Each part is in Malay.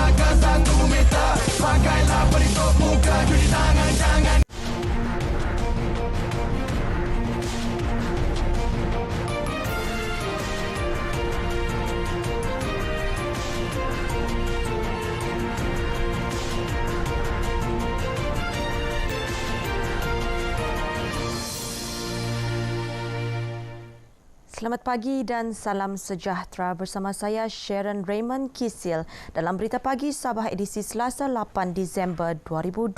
takkan sanggup meminta. Pakailah pelitup muka, cuci tangan jangan. Selamat pagi dan salam sejahtera, bersama saya Sharon Raymond Kisil dalam Berita Pagi Sabah edisi Selasa 8 Disember 2020.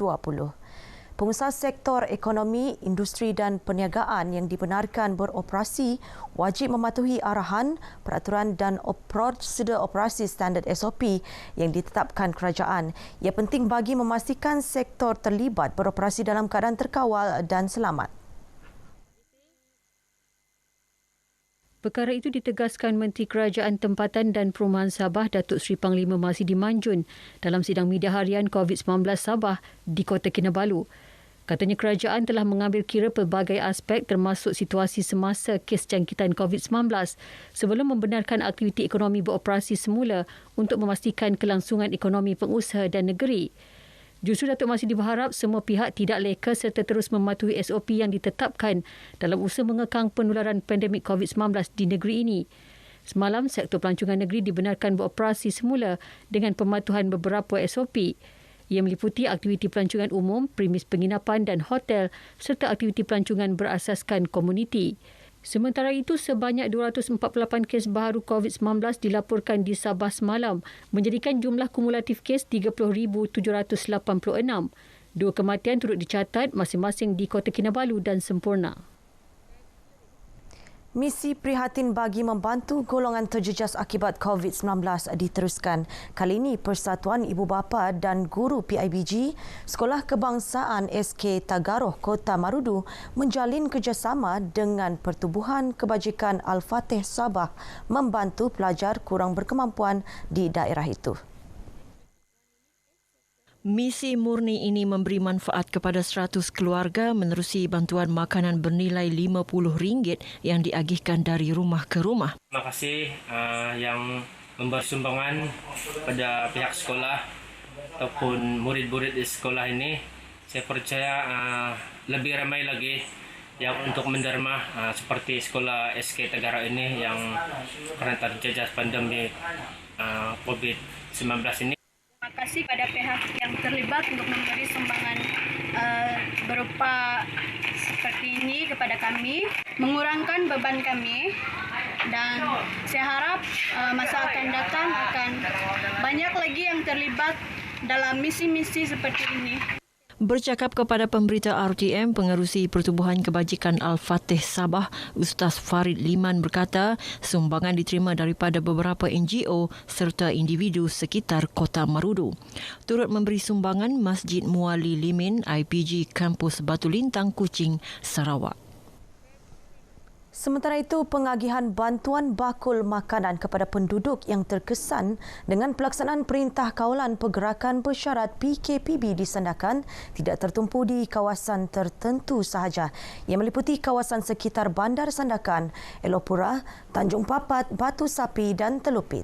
Pengusaha sektor ekonomi, industri dan perniagaan yang dibenarkan beroperasi wajib mematuhi arahan, peraturan dan prosedur operasi standard SOP yang ditetapkan kerajaan. Ia penting bagi memastikan sektor terlibat beroperasi dalam keadaan terkawal dan selamat. Perkara itu ditegaskan Menteri Kerajaan Tempatan dan Perumahan Sabah Datuk Seri Panglima Masidi Manjun dalam sidang media harian COVID-19 Sabah di Kota Kinabalu. Katanya kerajaan telah mengambil kira pelbagai aspek termasuk situasi semasa kes jangkitan COVID-19 sebelum membenarkan aktiviti ekonomi beroperasi semula untuk memastikan kelangsungan ekonomi pengusaha dan negeri. Justru Datuk Masidi berharap semua pihak tidak leka serta terus mematuhi SOP yang ditetapkan dalam usaha mengekang penularan pandemik COVID-19 di negeri ini. Semalam, sektor pelancongan negeri dibenarkan beroperasi semula dengan pematuhan beberapa SOP. Ia meliputi aktiviti pelancongan umum, premis penginapan dan hotel serta aktiviti pelancongan berasaskan komuniti. Sementara itu, sebanyak 248 kes baharu COVID-19 dilaporkan di Sabah semalam, menjadikan jumlah kumulatif kes 30,786. Dua kematian turut dicatat masing-masing di Kota Kinabalu dan Semporna. Misi prihatin bagi membantu golongan terjejas akibat COVID-19 diteruskan. Kali ini Persatuan Ibu Bapa dan Guru PIBG Sekolah Kebangsaan SK Tagaroh Kota Marudu menjalin kerjasama dengan Pertubuhan Kebajikan Al-Fatih Sabah membantu pelajar kurang berkemampuan di daerah itu. Misi murni ini memberi manfaat kepada 100 keluarga menerusi bantuan makanan bernilai RM50 yang diagihkan dari rumah ke rumah. Terima kasih yang memberi sumbangan pada pihak sekolah ataupun murid-murid di sekolah ini. Saya percaya lebih ramai lagi yang untuk menderma seperti sekolah SK Tagaroh ini yang karena terjejas pandemi COVID-19 ini. Terima kasih pada pihak yang terlibat untuk memberi sumbangan berupa seperti ini kepada kami, mengurangkan beban kami, dan saya harap masa akan datang akan banyak lagi yang terlibat dalam misi-misi seperti ini. Bercakap kepada pemberita RTM, Pengerusi Pertubuhan Kebajikan Al-Fatih Sabah, Ustaz Farid Liman berkata, sumbangan diterima daripada beberapa NGO serta individu sekitar Kota Marudu. Turut memberi sumbangan Masjid Muali Limin IPG Kampus Batu Lintang, Kuching, Sarawak. Sementara itu, pengagihan bantuan bakul makanan kepada penduduk yang terkesan dengan pelaksanaan Perintah Kawalan Pergerakan Bersyarat PKPB di Sandakan tidak tertumpu di kawasan tertentu sahaja. Ia meliputi kawasan sekitar Bandar Sandakan, Elopura, Tanjung Papat, Batu Sapi dan Telupit.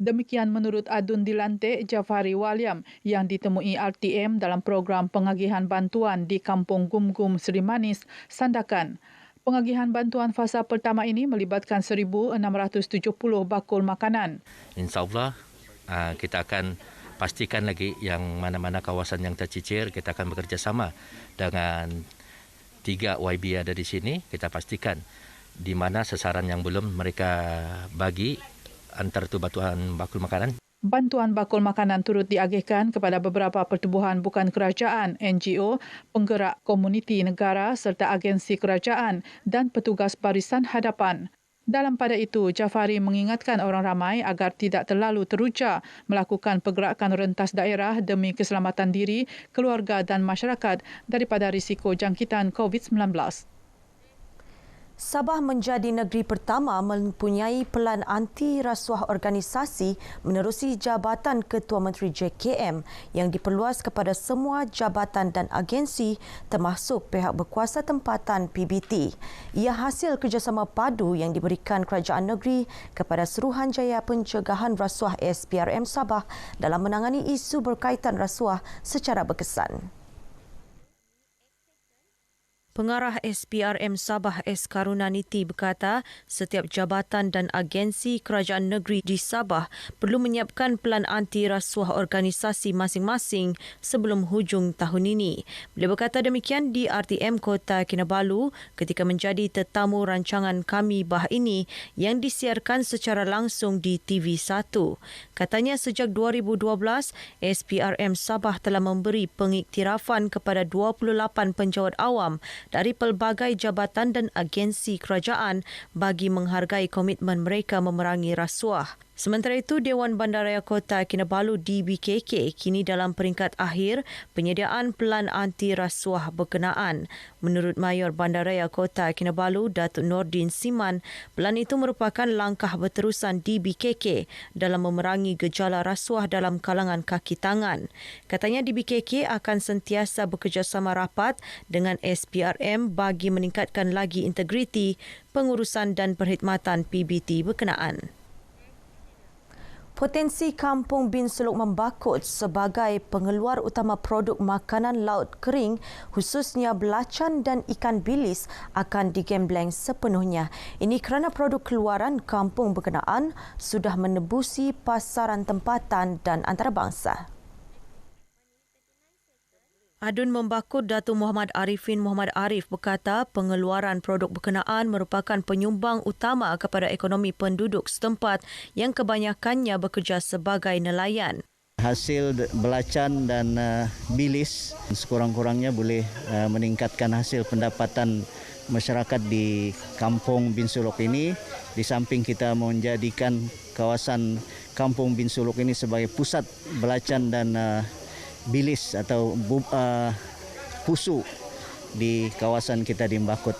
Demikian menurut Adun Dilantik Jafari Waliam yang ditemui RTM dalam program pengagihan bantuan di Kampung Gum-Gum Seri Manis, Sandakan. Pengagihan bantuan fasa pertama ini melibatkan 1,670 bakul makanan. InsyaAllah kita akan pastikan lagi yang mana-mana kawasan yang tercicir, kita akan bekerjasama dengan 3 YB ada di sini. Kita pastikan di mana sasaran yang belum mereka bagi antara itu bantuan bakul makanan. Bantuan bakul makanan turut diagihkan kepada beberapa pertubuhan bukan kerajaan, NGO, penggerak komuniti negara serta agensi kerajaan dan petugas barisan hadapan. Dalam pada itu, Jafari mengingatkan orang ramai agar tidak terlalu teruja melakukan pergerakan rentas daerah demi keselamatan diri, keluarga dan masyarakat daripada risiko jangkitan COVID-19. Sabah menjadi negeri pertama mempunyai pelan anti rasuah organisasi menerusi Jabatan Ketua Menteri JKM yang diperluas kepada semua jabatan dan agensi termasuk pihak berkuasa tempatan PBT. Ia hasil kerjasama padu yang diberikan kerajaan negeri kepada Suruhanjaya Pencegahan Rasuah SPRM Sabah dalam menangani isu berkaitan rasuah secara berkesan. Pengarah SPRM Sabah S. Karunaniti berkata setiap jabatan dan agensi kerajaan negeri di Sabah perlu menyiapkan pelan anti rasuah organisasi masing-masing sebelum hujung tahun ini. Beliau berkata demikian di RTM Kota Kinabalu ketika menjadi tetamu rancangan Kami Bah ini yang disiarkan secara langsung di TV1. Katanya sejak 2012, SPRM Sabah telah memberi pengiktirafan kepada 28 penjawat awam dari pelbagai jabatan dan agensi kerajaan bagi menghargai komitmen mereka memerangi rasuah. Sementara itu, Dewan Bandaraya Kota Kinabalu DBKK kini dalam peringkat akhir penyediaan pelan anti rasuah berkenaan. Menurut Mayor Bandaraya Kota Kinabalu, Datuk Nordin Siman, pelan itu merupakan langkah berterusan DBKK dalam memerangi gejala rasuah dalam kalangan kaki tangan. Katanya DBKK akan sentiasa bekerjasama rapat dengan SPRM bagi meningkatkan lagi integriti, pengurusan dan perkhidmatan PBT berkenaan. Potensi Kampung Bin Suluk membakut sebagai pengeluar utama produk makanan laut kering khususnya belacan dan ikan bilis akan digembleng sepenuhnya. Ini kerana produk keluaran kampung berkenaan sudah menebusi pasaran tempatan dan antarabangsa. Adun membakut Datuk Muhammad Arifin Muhammad Arif berkata pengeluaran produk berkenaan merupakan penyumbang utama kepada ekonomi penduduk setempat yang kebanyakannya bekerja sebagai nelayan. Hasil belacan dan bilis sekurang-kurangnya boleh meningkatkan hasil pendapatan masyarakat di Kampung Bin Suluk ini. Di samping kita menjadikan kawasan Kampung Bin Suluk ini sebagai pusat belacan dan bilis atau pusu di kawasan kita di Mbakut,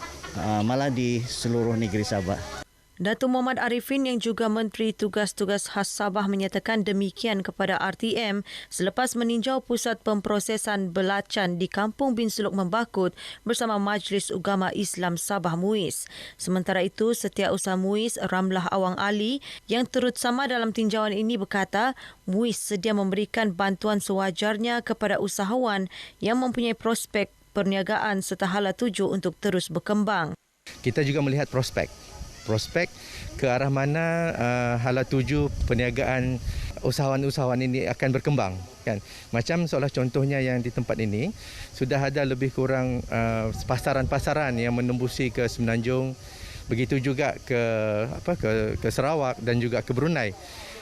malah di seluruh negeri Sabah. Datuk Muhammad Arifin yang juga Menteri Tugas-Tugas Khas Sabah menyatakan demikian kepada RTM selepas meninjau pusat pemprosesan belacan di Kampung Bin Suluk Membakut bersama Majlis Ugama Islam Sabah MUIS. Sementara itu, Setiausaha MUIS Ramlah Awang Ali yang turut sama dalam tinjauan ini berkata MUIS sedia memberikan bantuan sewajarnya kepada usahawan yang mempunyai prospek perniagaan serta hala tuju untuk terus berkembang. Kita juga melihat prospek ke arah mana hala tuju perniagaan usahawan-usahawan ini akan berkembang, kan. Macam seolah contohnya yang di tempat ini sudah ada lebih kurang pasaran-pasaran yang menembusi ke Semenanjung, begitu juga ke Sarawak dan juga ke Brunei.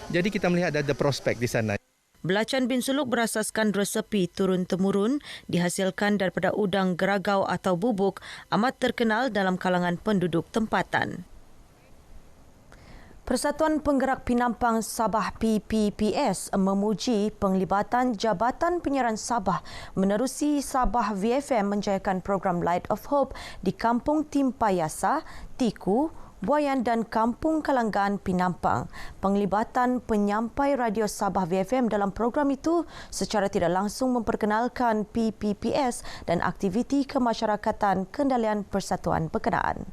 Jadi kita melihat ada prospek di sana. Belacan Bin Suluk berasaskan resepi turun-temurun dihasilkan daripada udang geragau atau bubuk amat terkenal dalam kalangan penduduk tempatan. Persatuan Penggerak Pinampang Sabah PPPS memuji penglibatan Jabatan Penyiaran Sabah menerusi Sabah VFM menjayakan program Light of Hope di Kampung Timpayasa, Tiku, Buayan dan Kampung Kalanggaan Pinampang. Penglibatan penyampai radio Sabah VFM dalam program itu secara tidak langsung memperkenalkan PPPS dan aktiviti kemasyarakatan kendalian persatuan berkenaan.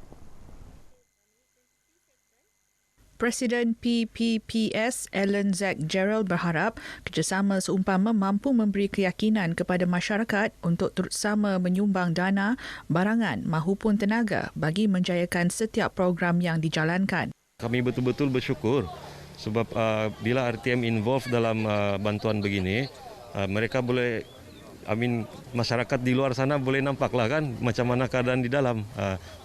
Presiden PPPS Alan Zack Gerald berharap kerjasama seumpama mampu memberi keyakinan kepada masyarakat untuk terutama menyumbang dana, barangan mahupun tenaga bagi menjayakan setiap program yang dijalankan. Kami betul-betul bersyukur sebab bila RTM involved dalam bantuan begini, mereka boleh, masyarakat di luar sana boleh nampaklah kan macam mana keadaan di dalam.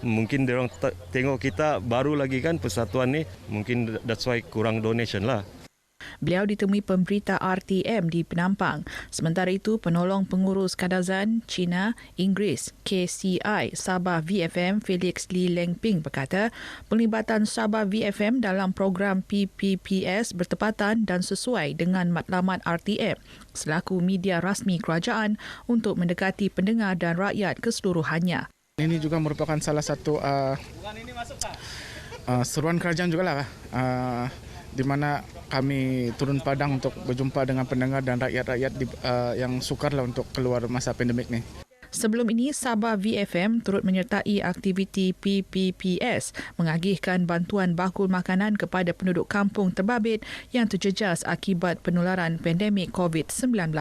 Mungkin dia orang tengok kita baru lagi kan persatuan ni, mungkin that's why kurang donation lah. Beliau ditemui pemberita RTM di Penampang. Sementara itu, penolong pengurus Kadazan China Inggeris KCI Sabah VFM Felix Lee Lengping berkata, penglibatan Sabah VFM dalam program PPPS bertepatan dan sesuai dengan matlamat RTM selaku media rasmi kerajaan untuk mendekati pendengar dan rakyat keseluruhannya. Ini juga merupakan salah satu seruan kerajaan jugalah, di mana kami turun padang untuk berjumpa dengan pendengar dan rakyat-rakyat yang sukarlah untuk keluar masa pandemik ni. Sebelum ini, Sabah VFM turut menyertai aktiviti PPPS mengagihkan bantuan bakul makanan kepada penduduk kampung terbabit yang terjejas akibat penularan pandemik COVID-19.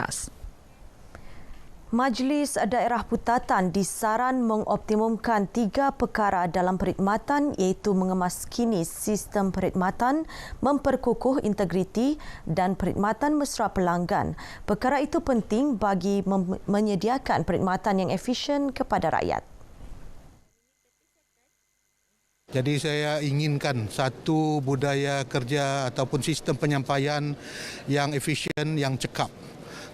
Majlis Daerah Putatan disaran mengoptimumkan 3 perkara dalam perkhidmatan iaitu mengemaskini sistem perkhidmatan, memperkukuh integriti dan perkhidmatan mesra pelanggan. Perkara itu penting bagi menyediakan perkhidmatan yang efisien kepada rakyat. Jadi saya inginkan satu budaya kerja ataupun sistem penyampaian yang efisien, yang cekap.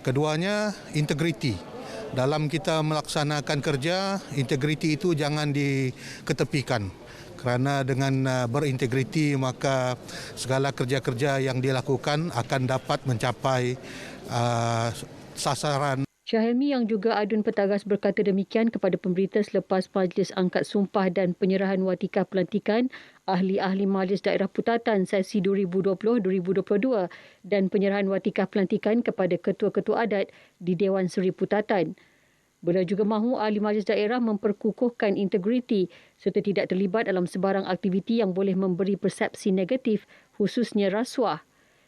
Keduanya, integriti. Dalam kita melaksanakan kerja, integriti itu jangan diketepikan. Kerana dengan berintegriti maka segala kerja-kerja yang dilakukan akan dapat mencapai sasaran. Syahilmi yang juga adun petagas berkata demikian kepada pemberita selepas Majlis Angkat Sumpah dan Penyerahan Watikah Pelantikan Ahli-Ahli Majlis Daerah Putatan sesi 2020-2022 dan Penyerahan Watikah Pelantikan kepada Ketua-Ketua Adat di Dewan Seri Putatan. Beliau juga mahu ahli majlis daerah memperkukuhkan integriti serta tidak terlibat dalam sebarang aktiviti yang boleh memberi persepsi negatif khususnya rasuah.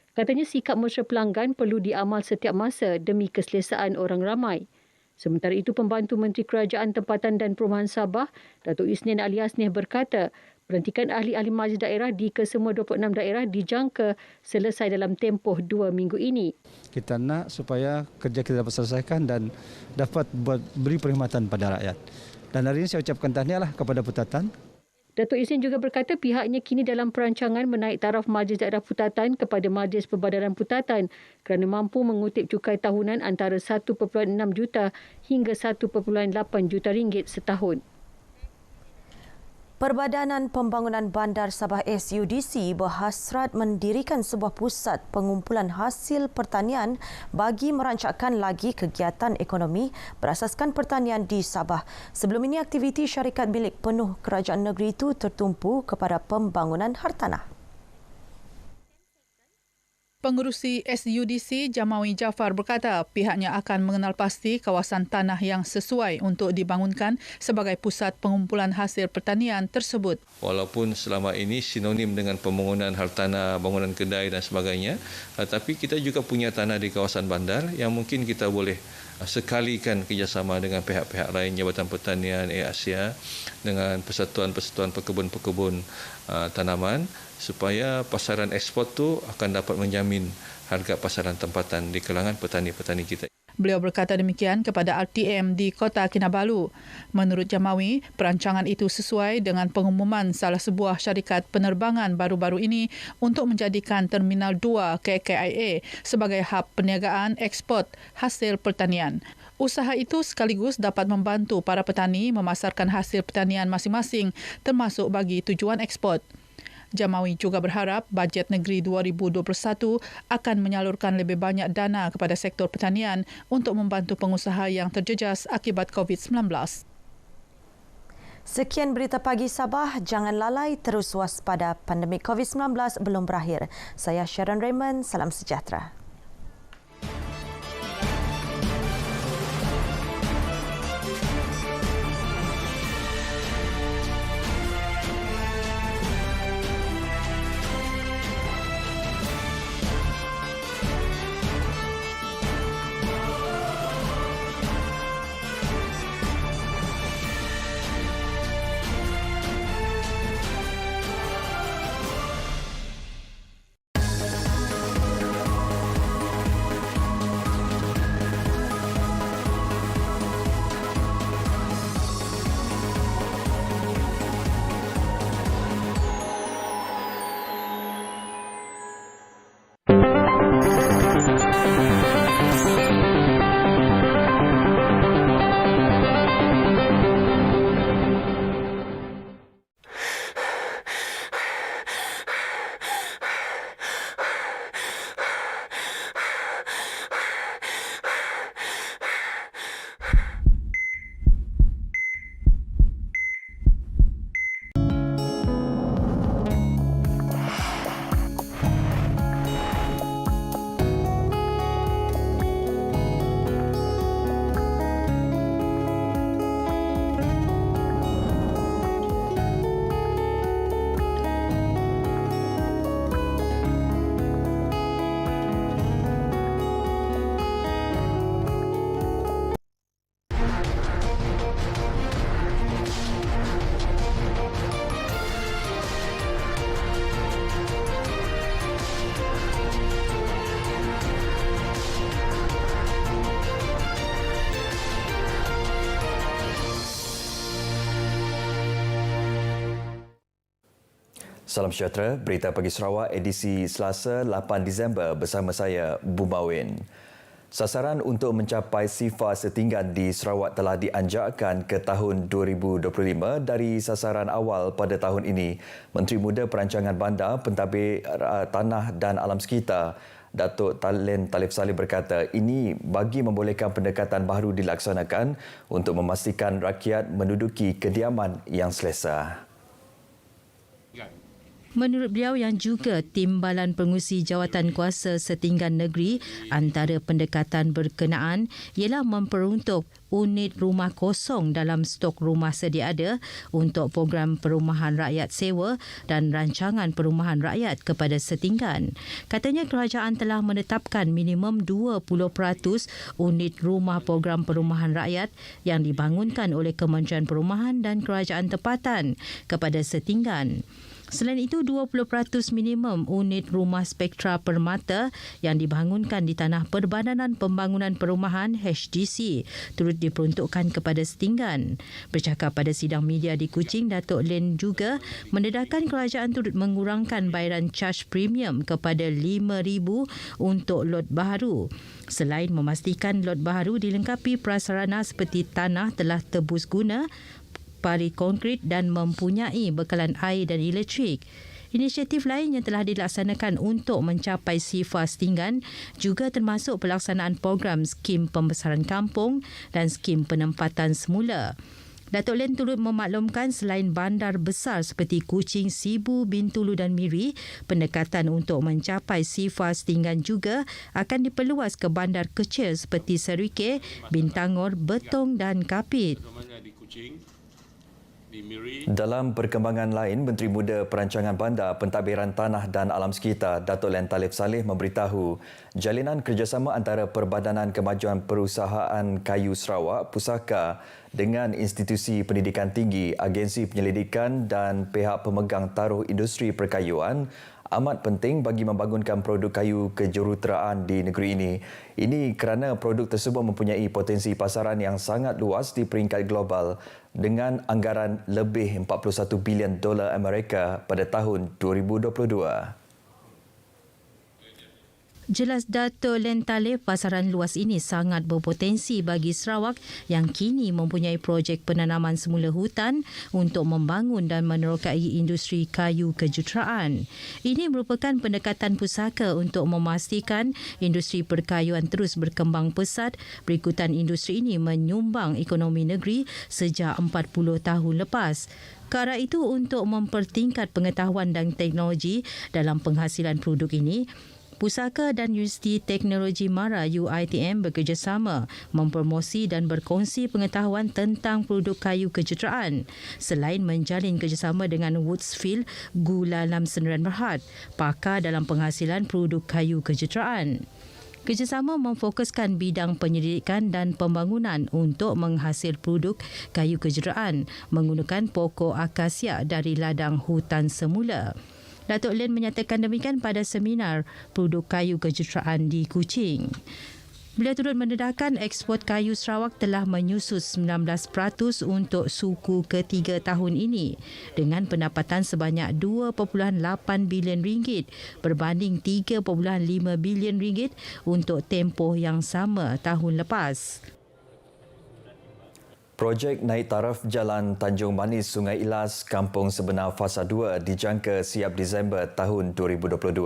Katanya sikap mesra pelanggan perlu diamal setiap masa demi keselesaan orang ramai. Sementara itu, Pembantu Menteri Kerajaan Tempatan dan Perumahan Sabah, Datuk Isnin Ali Hasnih berkata, pelantikan ahli-ahli majlis daerah di kesemua 26 daerah dijangka selesai dalam tempoh 2 minggu ini. Kita nak supaya kerja kita dapat selesaikan dan dapat beri perkhidmatan pada rakyat. Dan hari ini saya ucapkan tahniahlah kepada Putatan. Datuk Isnin juga berkata pihaknya kini dalam perancangan menaik taraf Majlis Daerah Putatan kepada Majlis Perbadaran Putatan kerana mampu mengutip cukai tahunan antara 1.6 juta hingga 1.8 juta ringgit setahun. Perbadanan Pembangunan Bandar Sabah SUDC berhasrat mendirikan sebuah pusat pengumpulan hasil pertanian bagi merancangkan lagi kegiatan ekonomi berasaskan pertanian di Sabah. Sebelum ini, aktiviti syarikat milik penuh kerajaan negeri itu tertumpu kepada pembangunan hartanah. Pengerusi SUDC Jamawi Jaafar berkata pihaknya akan mengenal pasti kawasan tanah yang sesuai untuk dibangunkan sebagai pusat pengumpulan hasil pertanian tersebut. Walaupun selama ini sinonim dengan pembangunan hartanah, bangunan kedai dan sebagainya, tapi kita juga punya tanah di kawasan bandar yang mungkin kita boleh sekalikan kerjasama dengan pihak-pihak lain, Jabatan Pertanian, Asia, dengan persatuan-persatuan pekebun-pekebun tanaman supaya pasaran ekspor tu akan dapat menjamin harga pasaran tempatan di kalangan petani-petani kita. Beliau berkata demikian kepada RTM di Kota Kinabalu. Menurut Jamawi, perancangan itu sesuai dengan pengumuman salah sebuah syarikat penerbangan baru-baru ini untuk menjadikan Terminal 2 KKIA sebagai hub perniagaan ekspor hasil pertanian. Usaha itu sekaligus dapat membantu para petani memasarkan hasil pertanian masing-masing termasuk bagi tujuan ekspor. Jamawi juga berharap bajet negeri 2021 akan menyalurkan lebih banyak dana kepada sektor pertanian untuk membantu pengusaha yang terjejas akibat COVID-19. Sekian berita pagi Sabah. Jangan lalai, terus waspada, pandemik COVID-19 belum berakhir. Saya Sharon Raymond, salam sejahtera. Salam sejahtera, Berita Pagi Sarawak edisi Selasa 8 Disember bersama saya, Bumawin. Sasaran untuk mencapai SIFA setinggan di Sarawak telah dianjakkan ke tahun 2025 dari sasaran awal pada tahun ini. Menteri Muda Perancangan Bandar, Pentadbir Tanah dan Alam Sekitar, Datuk Talen Talib Saleh berkata ini bagi membolehkan pendekatan baru dilaksanakan untuk memastikan rakyat menduduki kediaman yang selesa. Menurut beliau yang juga Timbalan Pengurusi Jawatan Kuasa Setinggan Negeri, antara pendekatan berkenaan ialah memperuntuk unit rumah kosong dalam stok rumah sedia ada untuk program perumahan rakyat sewa dan rancangan perumahan rakyat kepada setinggan. Katanya kerajaan telah menetapkan minimum 20% unit rumah program perumahan rakyat yang dibangunkan oleh Kementerian Perumahan dan Kerajaan Tempatan kepada setinggan. Selain itu, 20% minimum unit rumah spektra permata yang dibangunkan di tanah Perbadanan Pembangunan Perumahan HDC turut diperuntukkan kepada setinggan. Bercakap pada sidang media di Kuching, Datuk Len juga mendedahkan kerajaan turut mengurangkan bayaran caj premium kepada 5,000 untuk lot baharu. Selain memastikan lot baharu dilengkapi prasarana seperti tanah telah tebus guna, parit konkrit dan mempunyai bekalan air dan elektrik. Inisiatif lain yang telah dilaksanakan untuk mencapai SIFA setinggan juga termasuk pelaksanaan program skim pembesaran kampung dan skim penempatan semula. Datuk Len turut memaklumkan selain bandar besar seperti Kuching, Sibu, Bintulu dan Miri, pendekatan untuk mencapai SIFA setinggan juga akan diperluas ke bandar kecil seperti Serike, Bintangor, Betong dan Kapit. Dalam perkembangan lain, Menteri Muda Perancangan Bandar, Pentadbiran Tanah dan Alam Sekitar, Datuk Len Talib Saleh memberitahu jalinan kerjasama antara Perbadanan Kemajuan Perusahaan Kayu Sarawak, Pusaka, dengan institusi pendidikan tinggi, agensi penyelidikan dan pihak pemegang taruh industri perkayuan amat penting bagi membangunkan produk kayu kejuruteraan di negeri ini. Ini kerana produk tersebut mempunyai potensi pasaran yang sangat luas di peringkat global dengan anggaran lebih $41 bilion Amerika pada tahun 2022. Jelas Datuk Len Talib, pasaran luas ini sangat berpotensi bagi Sarawak yang kini mempunyai projek penanaman semula hutan untuk membangun dan menerokai industri kayu kejuruteraan. Ini merupakan pendekatan pusaka untuk memastikan industri perkayuan terus berkembang pesat berikutan industri ini menyumbang ekonomi negeri sejak 40 tahun lepas. Ke arah itu, untuk mempertingkat pengetahuan dan teknologi dalam penghasilan produk ini, Pusaka dan Universiti Teknologi Mara UiTM bekerjasama mempromosi dan berkongsi pengetahuan tentang produk kayu kejuruteraan selain menjalin kerjasama dengan Woodsfield Gula Lam Senaran Berhad, pakar dalam penghasilan produk kayu kejuruteraan. Kerjasama memfokuskan bidang penyelidikan dan pembangunan untuk menghasil produk kayu kejuruteraan menggunakan pokok akasia dari ladang hutan semula. Datuk Len menyatakan demikian pada seminar produk kayu kejuruteraan di Kuching. Beliau turut mendedahkan ekspor kayu Sarawak telah menyusus 19% untuk suku ketiga tahun ini dengan pendapatan sebanyak RM2.8 bilion berbanding RM3.5 bilion untuk tempoh yang sama tahun lepas. Projek naik taraf Jalan Tanjung Manis Sungai Ilas, Kampung Sebenar Fasa 2 dijangka siap Disember tahun 2022.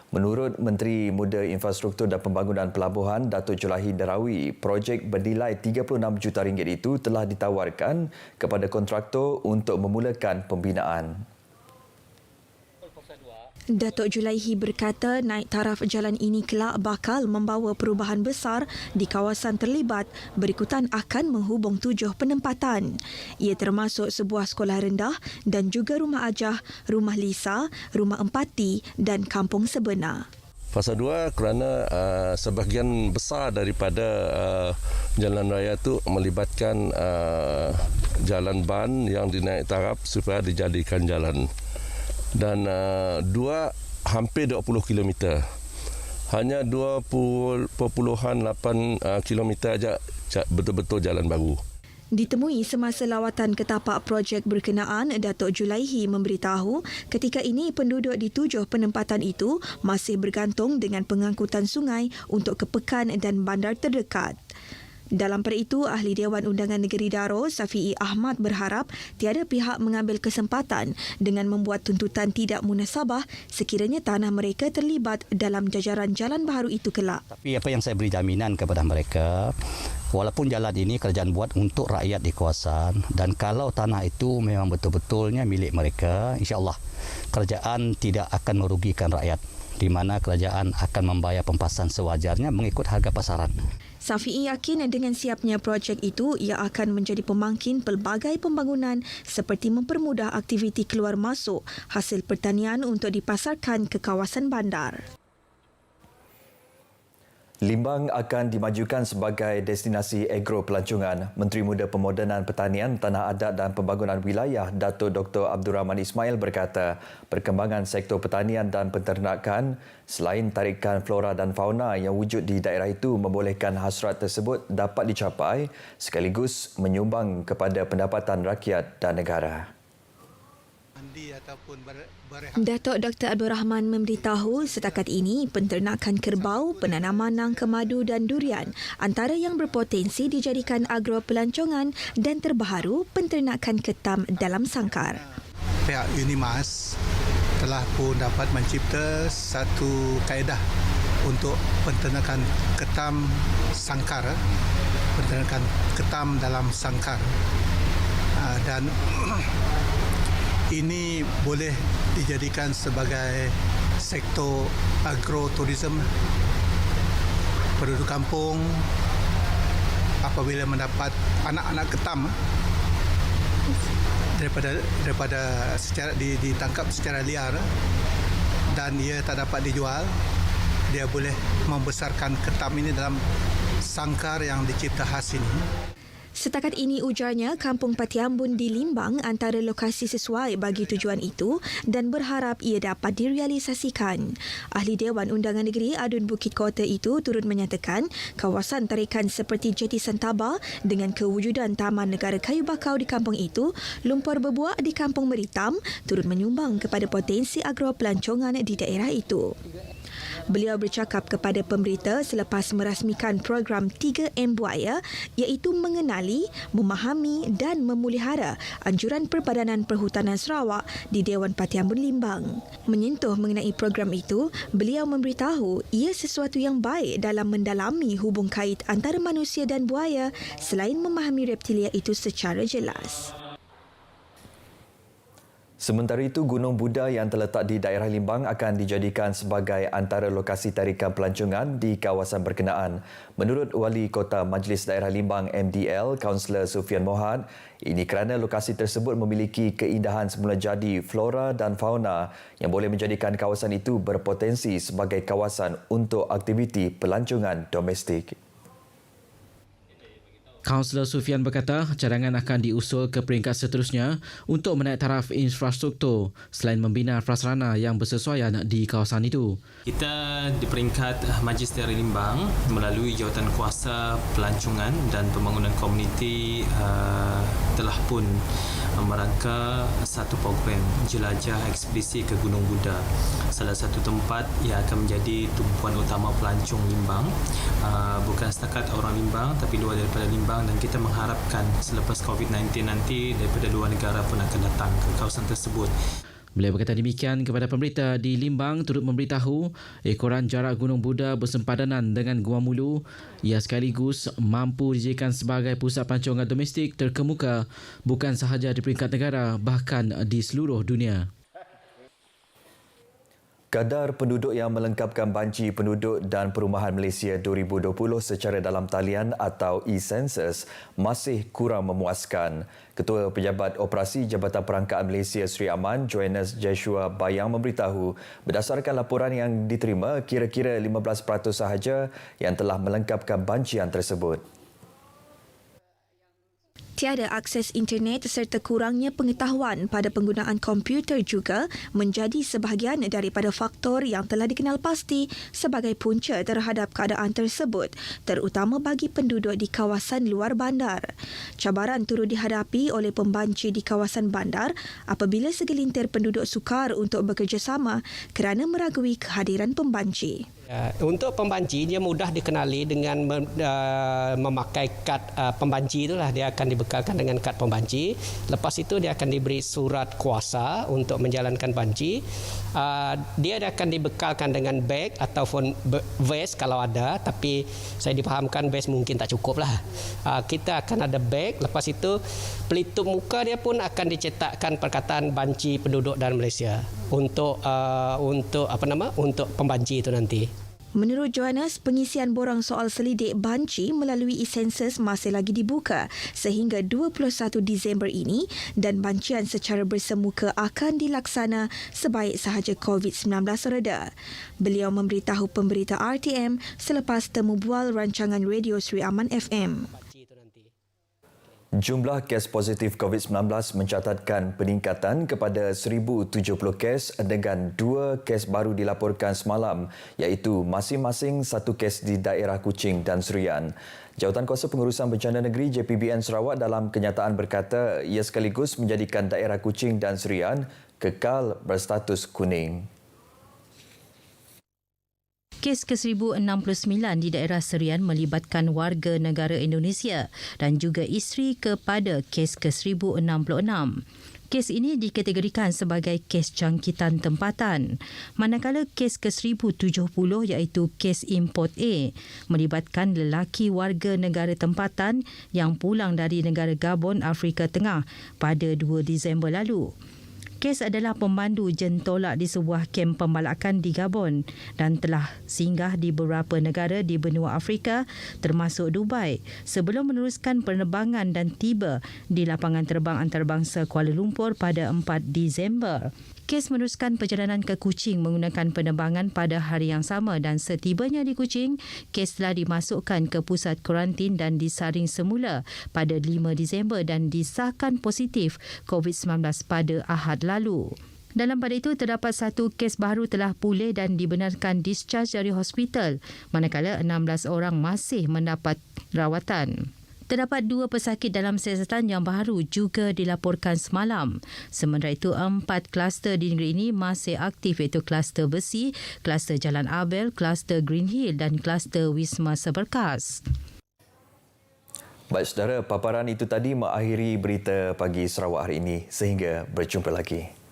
Menurut Menteri Muda Infrastruktur dan Pembangunan Pelabuhan Datuk Julahi Darawi, projek bernilai RM36 juta itu telah ditawarkan kepada kontraktor untuk memulakan pembinaan. Datuk Julaihi berkata naik taraf jalan ini kelak bakal membawa perubahan besar di kawasan terlibat berikutan akan menghubung 7 penempatan. Ia termasuk sebuah sekolah rendah dan juga rumah ajah, rumah lisa, rumah empati dan kampung sebenar. Fasa 2 kerana sebahagian besar daripada jalan raya itu melibatkan jalan ban yang dinaik taraf supaya dijadikan jalan. Dan hampir 20 km. Hanya 20.8 km saja betul-betul jalan baru. Ditemui semasa lawatan ke tapak projek berkenaan, Datuk Julaihi memberitahu ketika ini penduduk di 7 penempatan itu masih bergantung dengan pengangkutan sungai untuk ke pekan dan bandar terdekat. Dalam perkara itu, Ahli Dewan Undangan Negeri Daro, Safi'i Ahmad berharap tiada pihak mengambil kesempatan dengan membuat tuntutan tidak munasabah sekiranya tanah mereka terlibat dalam jajaran jalan baharu itu kelak. Tapi apa yang saya beri jaminan kepada mereka, walaupun jalan ini kerajaan buat untuk rakyat di kawasan dan kalau tanah itu memang betul-betulnya milik mereka, insya-Allah kerajaan tidak akan merugikan rakyat, di mana kerajaan akan membayar pempasan sewajarnya mengikut harga pasaran. Safi'i yakin dengan siapnya projek itu, ia akan menjadi pemangkin pelbagai pembangunan seperti mempermudah aktiviti keluar masuk hasil pertanian untuk dipasarkan ke kawasan bandar. Limbang akan dimajukan sebagai destinasi agro pelancongan. Menteri Muda Pemodenan Pertanian, Tanah Adat dan Pembangunan Wilayah, Datuk Dr. Abdul Rahman Ismail berkata, perkembangan sektor pertanian dan penternakan selain tarikan flora dan fauna yang wujud di daerah itu membolehkan hasrat tersebut dapat dicapai sekaligus menyumbang kepada pendapatan rakyat dan negara. Datuk Dr. Abdul Rahman memberitahu setakat ini penternakan kerbau, penanaman nangka madu dan durian antara yang berpotensi dijadikan agro pelancongan dan terbaru penternakan ketam dalam sangkar. Pihak Unimas telah pun dapat mencipta satu kaedah untuk penternakan ketam sangkar, penternakan ketam dalam sangkar, dan ini boleh dijadikan sebagai sektor agroturism. Penduduk kampung apabila mendapat anak-anak ketam daripada secara ditangkap secara liar dan ia tak dapat dijual, dia boleh membesarkan ketam ini dalam sangkar yang dicipta khas ini. Setakat ini ujarnya Kampung Patiambun di Limbang antara lokasi sesuai bagi tujuan itu dan berharap ia dapat direalisasikan. Ahli Dewan Undangan Negeri Adun Bukit Kota itu turut menyatakan kawasan tarikan seperti Jeti Santaba dengan kewujudan Taman Negara Kayu Bakau di kampung itu, lumpur berbuak di Kampung Meritam turut menyumbang kepada potensi agro pelancongan di daerah itu. Beliau bercakap kepada pemberita selepas merasmikan program 3M Buaya iaitu mengenali, memahami dan memelihara anjuran Perbadanan Perhutanan Sarawak di Dewan Patiambun Limbang. Menyentuh mengenai program itu, beliau memberitahu ia sesuatu yang baik dalam mendalami hubung kait antara manusia dan buaya selain memahami reptilia itu secara jelas. Sementara itu, Gunung Buddha yang terletak di daerah Limbang akan dijadikan sebagai antara lokasi tarikan pelancongan di kawasan berkenaan. Menurut Wali Kota Majlis Daerah Limbang MDL, Kaunselor Sufian Mohad, ini kerana lokasi tersebut memiliki keindahan semula jadi flora dan fauna yang boleh menjadikan kawasan itu berpotensi sebagai kawasan untuk aktiviti pelancongan domestik. Kaunselor Sufian berkata cadangan akan diusul ke peringkat seterusnya untuk menaik taraf infrastruktur selain membina prasarana yang bersesuaian di kawasan itu. Kita di peringkat Majlis Daerah Limbang melalui Jawatan Kuasa Pelancongan dan Pembangunan Komuniti telah pun merangka satu program jelajah ekspedisi ke Gunung Buddha. Salah satu tempat yang akan menjadi tumpuan utama pelancong Limbang, bukan setakat orang Limbang tapi luar daripada Limbang, dan kita mengharapkan selepas COVID-19 nanti daripada luar negara pun akan datang ke kawasan tersebut. Beliau berkata demikian kepada pemberita di Limbang turut memberitahu ekoran jarak Gunung Buddha bersempadanan dengan Gua Mulu. Ia sekaligus mampu dijadikan sebagai pusat pelancongan domestik terkemuka bukan sahaja di peringkat negara bahkan di seluruh dunia. Kadar penduduk yang melengkapkan banci penduduk dan perumahan Malaysia 2020 secara dalam talian atau e-census masih kurang memuaskan. Ketua Pejabat Operasi Jabatan Perangkaan Malaysia Sri Aman, Johannes Joshua Bayang memberitahu berdasarkan laporan yang diterima, kira-kira 15% sahaja yang telah melengkapkan bancian tersebut. Tiada akses internet serta kurangnya pengetahuan pada penggunaan komputer juga menjadi sebahagian daripada faktor yang telah dikenal pasti sebagai punca terhadap keadaan tersebut, terutama bagi penduduk di kawasan luar bandar. Cabaran turut dihadapi oleh pembanci di kawasan bandar apabila segelintir penduduk sukar untuk bekerjasama kerana meragui kehadiran pembanci. Untuk pembanci, dia mudah dikenali dengan memakai kad pembanci itulah. Dia akan dibekalkan dengan kad pembanci. Lepas itu dia akan diberi surat kuasa untuk menjalankan banci. Dia akan dibekalkan dengan beg ataupun vest kalau ada, tapi saya dipahamkan vest mungkin tak cukup lah. Kita akan ada beg. Lepas itu pelitup muka dia pun akan dicetakkan perkataan banci penduduk dan Malaysia untuk pembanci itu nanti. Menurut Johannes, pengisian borang soal selidik banci melalui e-sensus masih lagi dibuka sehingga 21 Disember ini dan bancian secara bersemuka akan dilaksana sebaik sahaja COVID-19 reda. Beliau memberitahu pemberita RTM selepas temu bual rancangan Radio Sri Aman FM. Jumlah kes positif COVID-19 mencatatkan peningkatan kepada 1,070 kes dengan 2 kes baru dilaporkan semalam iaitu masing-masing 1 kes di daerah Kuching dan Serian. Jawatankuasa Pengurusan Bencana Negeri JPBN Sarawak dalam kenyataan berkata ia sekaligus menjadikan daerah Kuching dan Serian kekal berstatus kuning. Kes ke-1069 di daerah Serian melibatkan warga negara Indonesia dan juga isteri kepada kes ke-1066. Kes ini dikategorikan sebagai kes jangkitan tempatan. Manakala kes ke-1070 iaitu kes import A melibatkan lelaki warga negara tempatan yang pulang dari negara Gabon, Afrika Tengah pada 2 Disember lalu. Kes adalah pemandu jentolak di sebuah kem pembalakan di Gabon dan telah singgah di beberapa negara di benua Afrika termasuk Dubai sebelum meneruskan penerbangan dan tiba di lapangan terbang antarabangsa Kuala Lumpur pada 4 Disember. Kes meneruskan perjalanan ke Kuching menggunakan penerbangan pada hari yang sama dan setibanya di Kuching, kes telah dimasukkan ke pusat kuarantin dan disaring semula pada 5 Disember dan disahkan positif COVID-19 pada Ahad lalu. Dalam pada itu, terdapat 1 kes baru telah pulih dan dibenarkan discharge dari hospital, manakala 16 orang masih mendapat rawatan. Terdapat 2 pesakit dalam siasatan yang baru juga dilaporkan semalam. Sementara itu, 4 kluster di negeri ini masih aktif iaitu kluster besi, kluster Jalan Abel, kluster Green Hill dan kluster Wisma Seberkas. Baik saudara, paparan itu tadi mengakhiri berita pagi Sarawak hari ini. Sehingga berjumpa lagi.